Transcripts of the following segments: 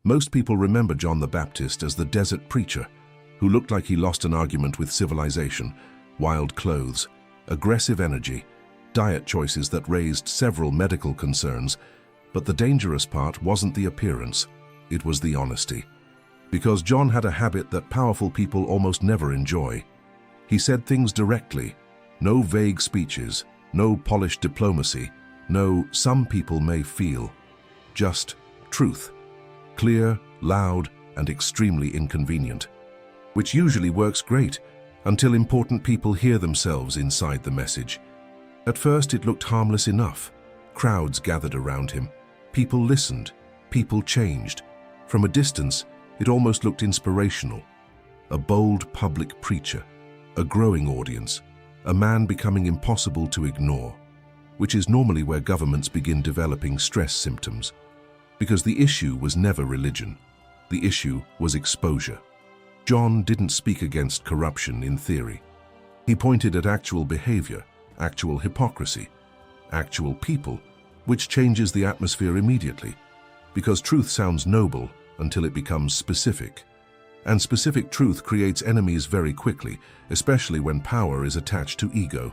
Most people remember John the Baptist as the desert preacher, who looked like he lost an argument with civilization, wild clothes, aggressive energy, diet choices that raised several medical concerns. But the dangerous part wasn't the appearance, it was the honesty. Because John had a habit that powerful people almost never enjoy. He said things directly, no vague speeches, no polished diplomacy, no "some people may feel," just truth. Clear, loud, and extremely inconvenient. Which usually works great, until important people hear themselves inside the message. At first it looked harmless enough. Crowds gathered around him. People listened. People changed. From a distance, it almost looked inspirational. A bold public preacher, a growing audience, a man becoming impossible to ignore, which is normally where governments begin developing stress symptoms. Because the issue was never religion. The issue was exposure. John didn't speak against corruption in theory. He pointed at actual behavior, actual hypocrisy, actual people, which changes the atmosphere immediately, because truth sounds noble until it becomes specific. And specific truth creates enemies very quickly, especially when power is attached to ego.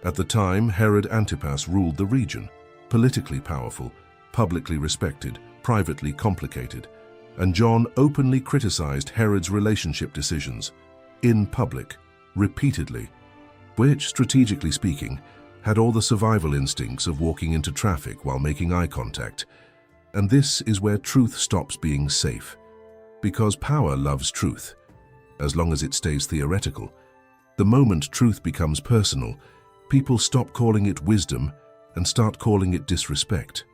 At the time, Herod Antipas ruled the region, politically powerful, publicly respected, privately complicated, and John openly criticized Herod's relationship decisions, in public, repeatedly, which, strategically speaking, had all the survival instincts of walking into traffic while making eye contact. And this is where truth stops being safe, because power loves truth, as long as it stays theoretical. The moment truth becomes personal, people stop calling it wisdom and start calling it disrespect.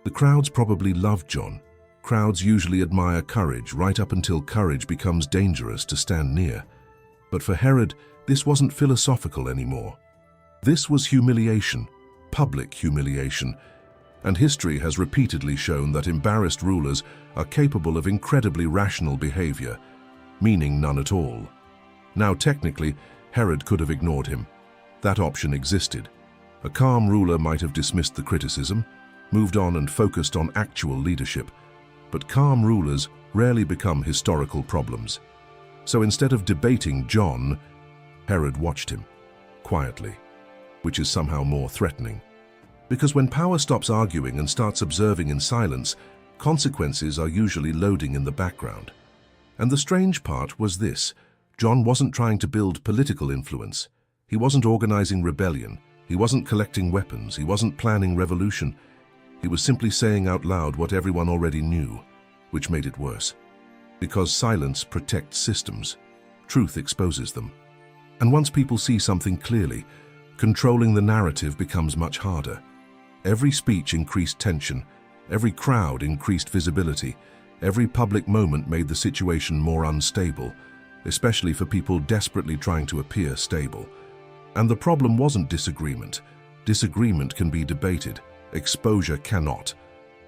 The crowds probably loved John. Crowds usually admire courage right up until courage becomes dangerous to stand near. But for Herod, this wasn't philosophical anymore. This was humiliation, public humiliation, and history has repeatedly shown that embarrassed rulers are capable of incredibly rational behavior, meaning none at all. Now technically, Herod could have ignored him. That option existed. A calm ruler might have dismissed the criticism, moved on and focused on actual leadership. But calm rulers rarely become historical problems. So instead of debating John, Herod watched him, quietly, which is somehow more threatening. Because when power stops arguing and starts observing in silence, consequences are usually loading in the background. And the strange part was this: John wasn't trying to build political influence. He wasn't organizing rebellion. He wasn't collecting weapons. He wasn't planning revolution. He was simply saying out loud what everyone already knew, which made it worse. Because silence protects systems, truth exposes them. And once people see something clearly, controlling the narrative becomes much harder. Every speech increased tension, every crowd increased visibility, every public moment made the situation more unstable, especially for people desperately trying to appear stable. And the problem wasn't disagreement. Disagreement can be debated. Exposure cannot.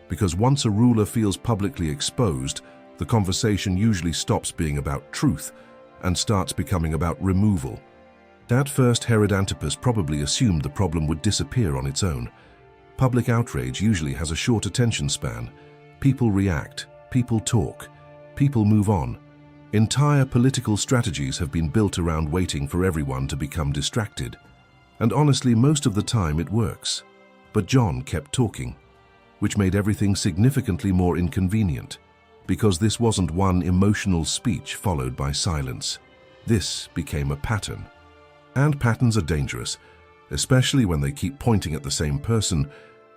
Because once a ruler feels publicly exposed, the conversation usually stops being about truth and starts becoming about removal. At first, Herod Antipas probably assumed the problem would disappear on its own. Public outrage usually has a short attention span. People react, people talk, people move on. Entire political strategies have been built around waiting for everyone to become distracted. And honestly, most of the time it works. But John kept talking, which made everything significantly more inconvenient, because this wasn't one emotional speech followed by silence. This became a pattern. And patterns are dangerous, especially when they keep pointing at the same person.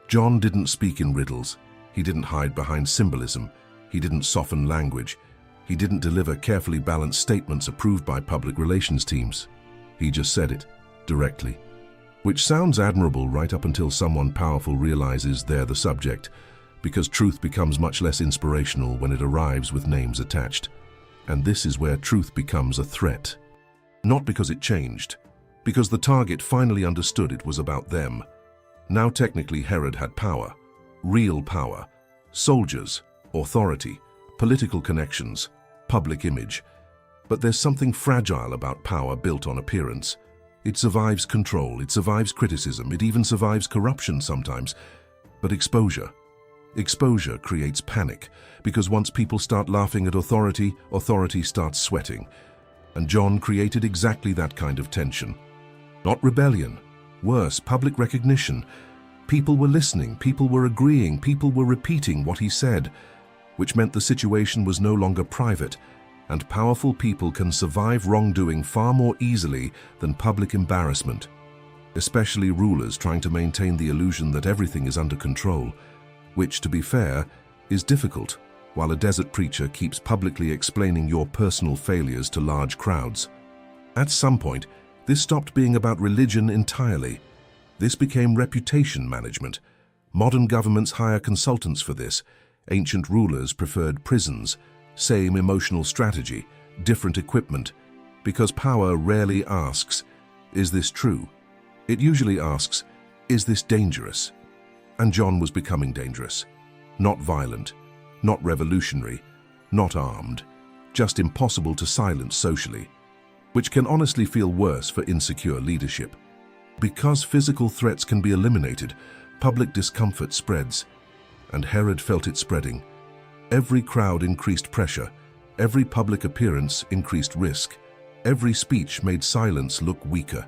John didn't speak in riddles. He didn't hide behind symbolism. He didn't soften language. He didn't deliver carefully balanced statements approved by public relations teams. He just said it, directly. Which sounds admirable right up until someone powerful realizes they're the subject, because truth becomes much less inspirational when it arrives with names attached. And this is where truth becomes a threat. Not because it changed, because the target finally understood it was about them. Now technically Herod had power, real power, soldiers, authority, political connections, public image. But there's something fragile about power built on appearance. It survives control, it survives criticism, it even survives corruption sometimes. But exposure, Exposure creates panic, because once people start laughing at authority, authority starts sweating. And John created exactly that kind of tension. Not rebellion. Worse, public recognition. People were listening, people were agreeing, people were repeating what he said, which meant the situation was no longer private, and powerful people can survive wrongdoing far more easily than public embarrassment, especially rulers trying to maintain the illusion that everything is under control, which, to be fair, is difficult, while a desert preacher keeps publicly explaining your personal failures to large crowds. At some point, this stopped being about religion entirely. This became reputation management. Modern governments hire consultants for this. Ancient rulers preferred prisons. Same emotional strategy, different equipment. Because power rarely asks, "Is this true?" It usually asks, "Is this dangerous?" And John was becoming dangerous. Not violent, not revolutionary, not armed, just impossible to silence socially, which can honestly feel worse for insecure leadership. Because physical threats can be eliminated, public discomfort spreads, and Herod felt it spreading. Every crowd increased pressure, every public appearance increased risk, every speech made silence look weaker,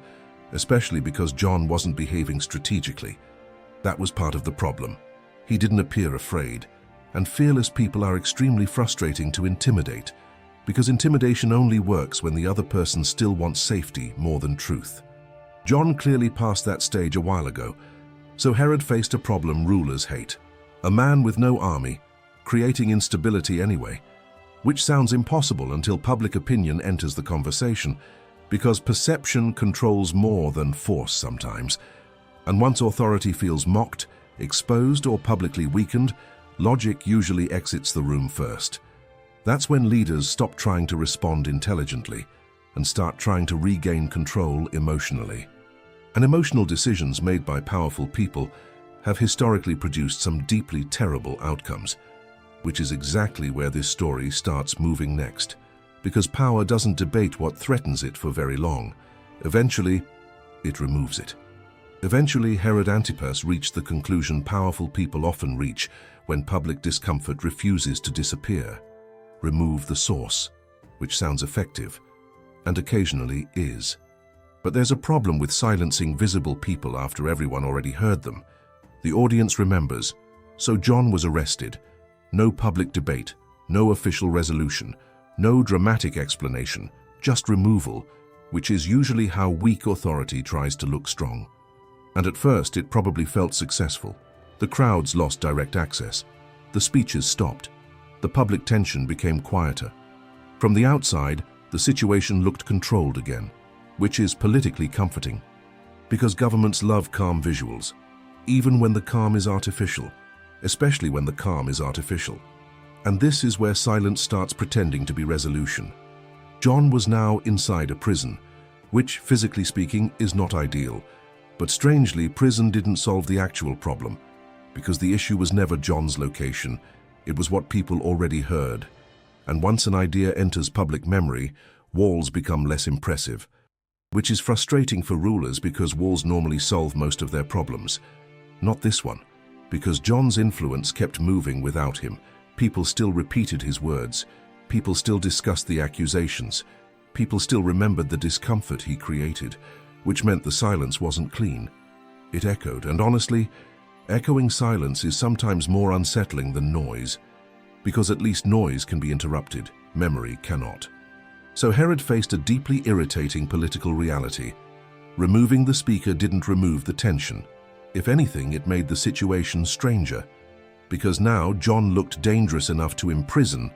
especially because John wasn't behaving strategically. That was part of the problem. He didn't appear afraid, and fearless people are extremely frustrating to intimidate, because intimidation only works when the other person still wants safety more than truth. John clearly passed that stage a while ago, so Herod faced a problem rulers hate. A man with no army, creating instability anyway, which sounds impossible until public opinion enters the conversation, because perception controls more than force sometimes. And once authority feels mocked, exposed, or publicly weakened, logic usually exits the room first. That's when leaders stop trying to respond intelligently and start trying to regain control emotionally. And emotional decisions made by powerful people have historically produced some deeply terrible outcomes, which is exactly where this story starts moving next. Because power doesn't debate what threatens it for very long. Eventually, it removes it. Eventually, Herod Antipas reached the conclusion powerful people often reach when public discomfort refuses to disappear. Remove the source, which sounds effective, and occasionally is. But there's a problem with silencing visible people after everyone already heard them. The audience remembers, so John was arrested. No public debate, no official resolution, no dramatic explanation, just removal, which is usually how weak authority tries to look strong. And at first it probably felt successful. The crowds lost direct access. The speeches stopped. The public tension became quieter. From the outside, the situation looked controlled again, which is politically comforting, because governments love calm visuals, even when the calm is artificial, especially when the calm is artificial. And this is where silence starts pretending to be resolution. John was now inside a prison, which, physically speaking, is not ideal. But strangely, prison didn't solve the actual problem, because the issue was never John's location. It was what people already heard. And once an idea enters public memory, walls become less impressive, which is frustrating for rulers because walls normally solve most of their problems. Not this one, because John's influence kept moving without him. People still repeated his words. People still discussed the accusations. People still remembered the discomfort he created, which meant the silence wasn't clean. It echoed, and honestly, echoing silence is sometimes more unsettling than noise, because at least noise can be interrupted, memory cannot. So Herod faced a deeply irritating political reality. Removing the speaker didn't remove the tension. If anything, it made the situation stranger, because now John looked dangerous enough to imprison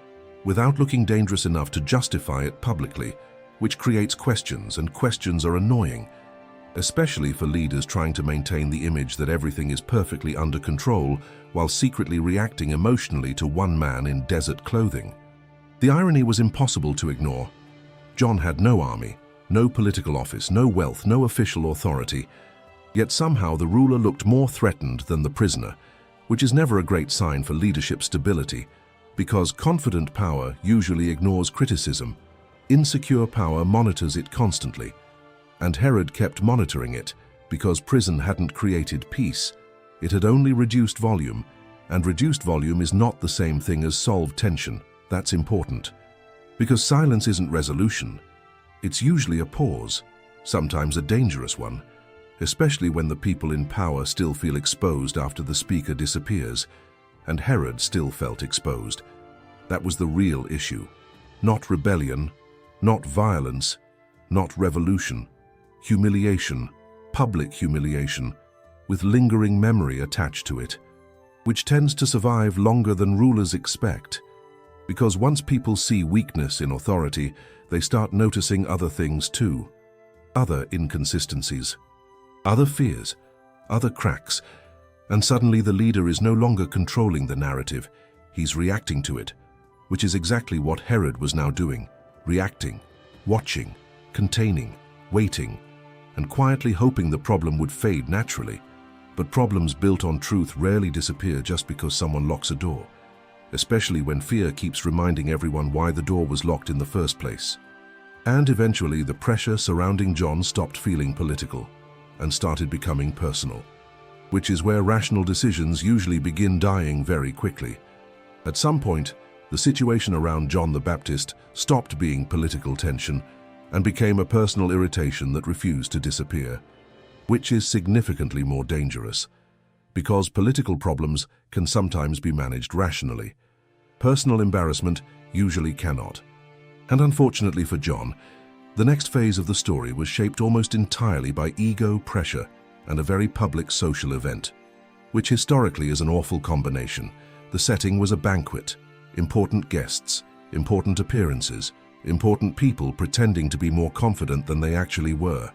without looking dangerous enough to justify it publicly, which creates questions, and questions are annoying, especially for leaders trying to maintain the image that everything is perfectly under control while secretly reacting emotionally to one man in desert clothing. The irony was impossible to ignore. John had no army, no political office, no wealth, no official authority, yet somehow the ruler looked more threatened than the prisoner, which is never a great sign for leadership stability, because confident power usually ignores criticism. Insecure power monitors it constantly, and Herod kept monitoring it because prison hadn't created peace. It had only reduced volume. And reduced volume is not the same thing as solved tension. That's important. Because silence isn't resolution. It's usually a pause, sometimes a dangerous one, especially when the people in power still feel exposed after the speaker disappears, and Herod still felt exposed. That was the real issue. Not rebellion, not violence, not revolution. Humiliation, public humiliation, with lingering memory attached to it, which tends to survive longer than rulers expect. Because once people see weakness in authority, they start noticing other things too. Other inconsistencies, other fears, other cracks, and suddenly the leader is no longer controlling the narrative, he's reacting to it, which is exactly what Herod was now doing, reacting, watching, containing, waiting, and quietly hoping the problem would fade naturally. But problems built on truth rarely disappear just because someone locks a door, especially when fear keeps reminding everyone why the door was locked in the first place. And eventually the pressure surrounding John stopped feeling political and started becoming personal, which is where rational decisions usually begin dying very quickly. At some point, the situation around John the Baptist stopped being political tension and became a personal irritation that refused to disappear, which is significantly more dangerous, because political problems can sometimes be managed rationally. Personal embarrassment usually cannot. And unfortunately for John, the next phase of the story was shaped almost entirely by ego, pressure, and a very public social event, which historically is an awful combination. The setting was a banquet, important guests, important appearances, important people pretending to be more confident than they actually were.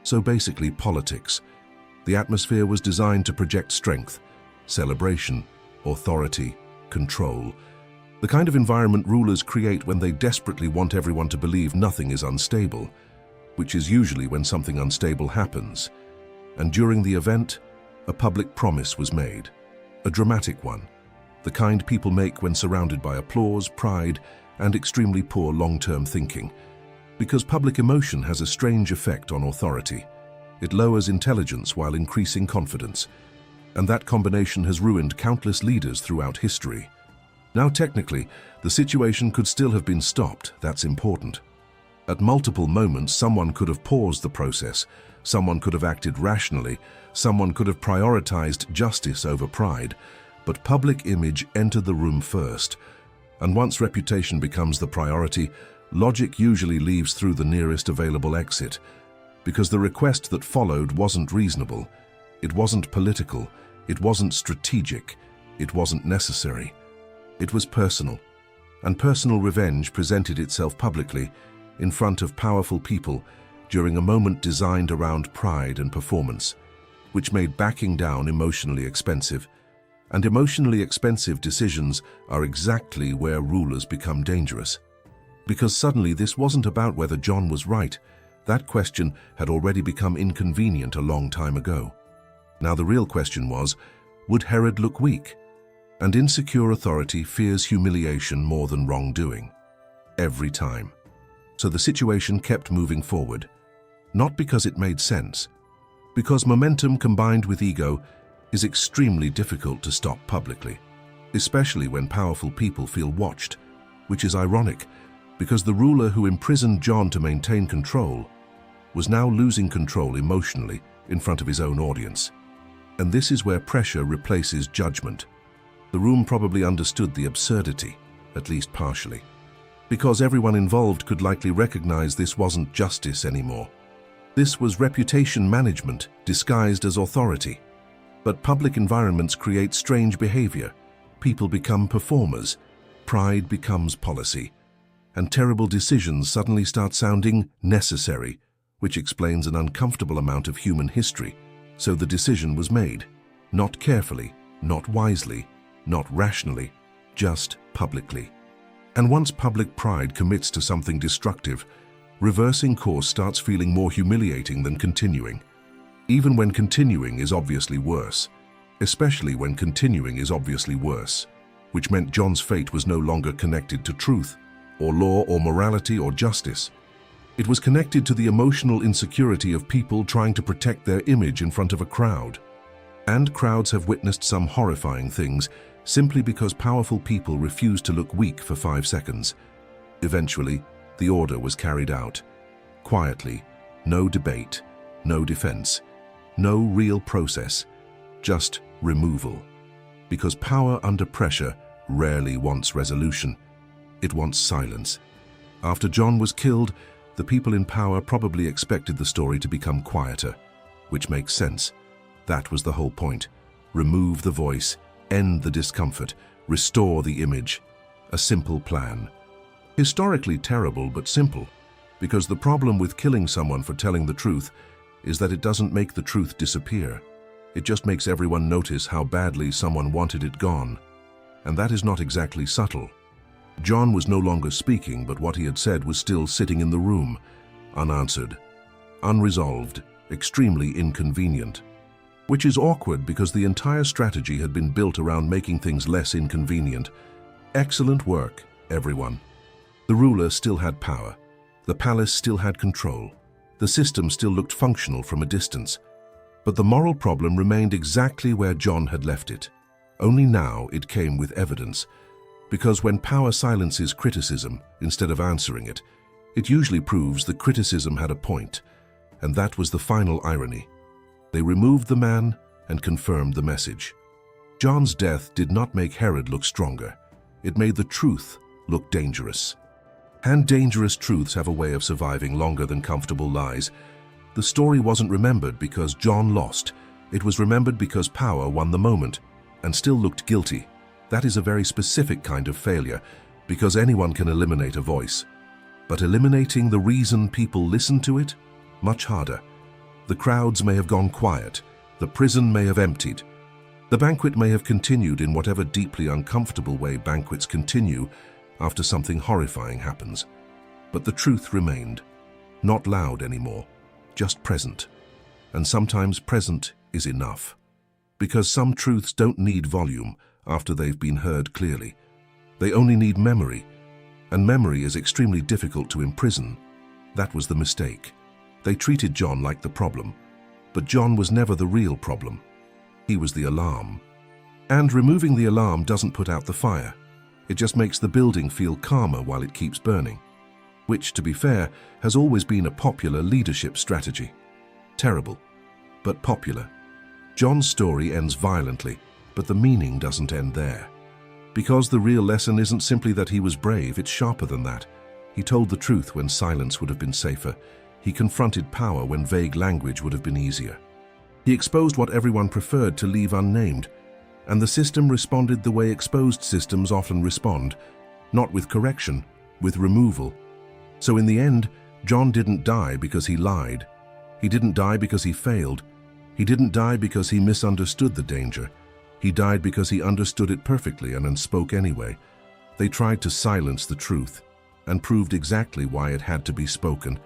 So basically politics. The atmosphere was designed to project strength, celebration, authority, control. The kind of environment rulers create when they desperately want everyone to believe nothing is unstable, which is usually when something unstable happens. And during the event, a public promise was made, a dramatic one, the kind people make when surrounded by applause, pride, and extremely poor long-term thinking. Because public emotion has a strange effect on authority. It lowers intelligence while increasing confidence, and that combination has ruined countless leaders throughout history. Now technically, the situation could still have been stopped, that's important. At multiple moments, someone could have paused the process, someone could have acted rationally, someone could have prioritized justice over pride, but public image entered the room first. And once reputation becomes the priority, logic usually leaves through the nearest available exit, because the request that followed wasn't reasonable, it wasn't political, it wasn't strategic, it wasn't necessary. It was personal, and personal revenge presented itself publicly in front of powerful people during a moment designed around pride and performance, which made backing down emotionally expensive. And emotionally expensive decisions are exactly where rulers become dangerous. Because suddenly this wasn't about whether John was right. That question had already become inconvenient a long time ago. Now the real question was, would Herod look weak? And insecure authority fears humiliation more than wrongdoing. Every time. So the situation kept moving forward. Not because it made sense. Because momentum combined with ego is extremely difficult to stop publicly, especially when powerful people feel watched, which is ironic, because the ruler who imprisoned John to maintain control was now losing control emotionally in front of his own audience. And this is where pressure replaces judgment. The room probably understood the absurdity, at least partially, because everyone involved could likely recognize this wasn't justice anymore. This was reputation management disguised as authority. But public environments create strange behavior. People become performers, pride becomes policy, and terrible decisions suddenly start sounding necessary, which explains an uncomfortable amount of human history. So the decision was made, not carefully, not wisely, not rationally, just publicly. And once public pride commits to something destructive, reversing course starts feeling more humiliating than continuing. Even when continuing is obviously worse, especially when continuing is obviously worse, which meant John's fate was no longer connected to truth, or law, or morality, or justice. It was connected to the emotional insecurity of people trying to protect their image in front of a crowd. And crowds have witnessed some horrifying things simply because powerful people refused to look weak for 5 seconds. Eventually, the order was carried out. Quietly, no debate, no defense, no real process, just removal. Because power under pressure rarely wants resolution. It wants silence. After John was killed, the people in power probably expected the story to become quieter, which makes sense. That was the whole point. Remove the voice, end the discomfort, restore the image. A simple plan. Historically terrible but simple, because the problem with killing someone for telling the truth is that it doesn't make the truth disappear. It just makes everyone notice how badly someone wanted it gone. And that is not exactly subtle. John was no longer speaking, but what he had said was still sitting in the room, unanswered, unresolved, extremely inconvenient. Which is awkward because the entire strategy had been built around making things less inconvenient. Excellent work, everyone. The ruler still had power. The palace still had control. The system still looked functional from a distance. But the moral problem remained exactly where John had left it. Only now it came with evidence. Because when power silences criticism instead of answering it, it usually proves the criticism had a point. And that was the final irony. They removed the man and confirmed the message. John's death did not make Herod look stronger. It made the truth look dangerous. And dangerous truths have a way of surviving longer than comfortable lies. The story wasn't remembered because John lost. It was remembered because power won the moment and still looked guilty. That is a very specific kind of failure, because anyone can eliminate a voice. But eliminating the reason people listen to it? Much harder. The crowds may have gone quiet. The prison may have emptied. The banquet may have continued in whatever deeply uncomfortable way banquets continue after something horrifying happens. But the truth remained. Not loud anymore, just present. And sometimes present is enough. Because some truths don't need volume after they've been heard clearly. They only need memory. And memory is extremely difficult to imprison. That was the mistake. They treated John like the problem. But John was never the real problem. He was the alarm. And removing the alarm doesn't put out the fire. It just makes the building feel calmer while it keeps burning. Which, to be fair, has always been a popular leadership strategy. Terrible, but popular. John's story ends violently, but the meaning doesn't end there. Because the real lesson isn't simply that he was brave, it's sharper than that. He told the truth when silence would have been safer. He confronted power when vague language would have been easier. He exposed what everyone preferred to leave unnamed, and the system responded the way exposed systems often respond, not with correction, with removal. So in the end, John didn't die because he lied. He didn't die because he failed. He didn't die because he misunderstood the danger. He died because he understood it perfectly and then spoke anyway. They tried to silence the truth and proved exactly why it had to be spoken.